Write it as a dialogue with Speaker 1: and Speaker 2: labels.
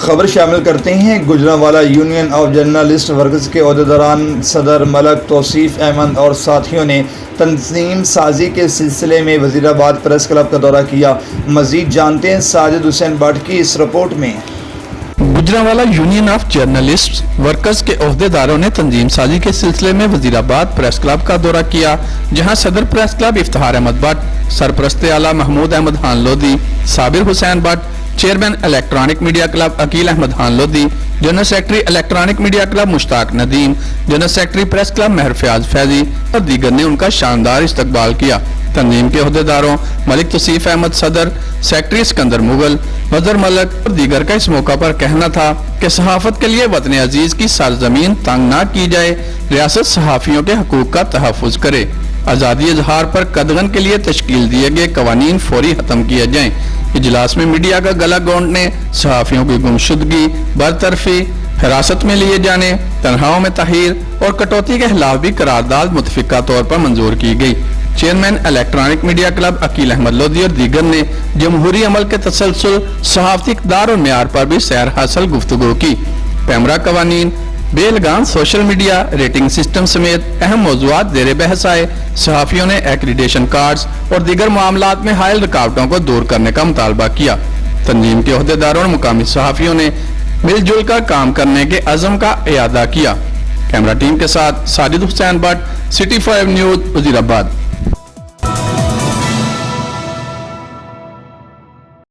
Speaker 1: خبر شامل کرتے ہیں۔ Gujranwala union of journalist workers کے عہدیداران صدر ملک توصیف احمد اور ساتھیوں نے تنظیم سازی کے سلسلے میں وزیر آباد پریس کلب کا دورہ کیا۔ مزید جانتے ہیں ساجد حسین بٹ کی اس رپورٹ میں۔
Speaker 2: Gujranwala union of journalist workers کے عہدیداروں نے تنظیم سازی کے سلسلے میں وزیر آباد پریس کلب کا دورہ کیا، جہاں صدر پریس کلب افتخار احمد بٹ، سرپرست اعلیٰ Mahmood Ahmed Khan Lodhi, Sabir Hussain Butt, chairman electronic media club Aqeel Ahmed Khan Lodhi, general secretary electronic media club Mushtaq Nadeem, general secretary press club Mehr Fayyaz Faizi اور دیگر نے ان کا شاندار استقبال کیا۔ تنظیم کے عہدیداروں ملک توصیف احمد صدر، سیکرٹری سکندر مغل، مظہر ملک اور دیگر کا اس موقع پر کہنا تھا کہ صحافت کے لیے وطن عزیز کی سرزمین تنگ نہ کی جائے، ریاست صحافیوں کے حقوق کا تحفظ کرے، آزادی اظہار پر قدغن کے لیے تشکیل دیے گئے قوانین فوری ختم کیے جائیں۔ اجلاس میں میڈیا کا گلا گھونٹنے، صحافیوں کی گمشدگی، برطرفی، حراست میں لیے جانے، تنخواہوں میں تاخیر اور کٹوتی کے خلاف بھی قرارداد متفقہ طور پر منظور کی گئی۔ Chairman electronic media club Aqeel Ahmed Lodhi اور دیگر نے جمہوری عمل کے تسلسل، صحافتی اقدار اور معیار پر بھی سیر حاصل گفتگو کی۔ پیمرا قوانین، بے لگام سوشل میڈیا، ریٹنگ سسٹم سمیت اہم موضوعات زیر بحث آئے۔ صحافیوں نے ایکریڈیشن کارڈز اور دیگر معاملات میں حائل رکاوٹوں کو دور کرنے کا مطالبہ کیا۔ تنظیم کے عہدیداروں اور مقامی صحافیوں نے مل جل کر کام کرنے کے عزم کا اعادہ کیا۔ کیمرہ ٹیم کے ساتھ ساجد حسین بٹ، سٹی 5 نیوز، وزیر آباد۔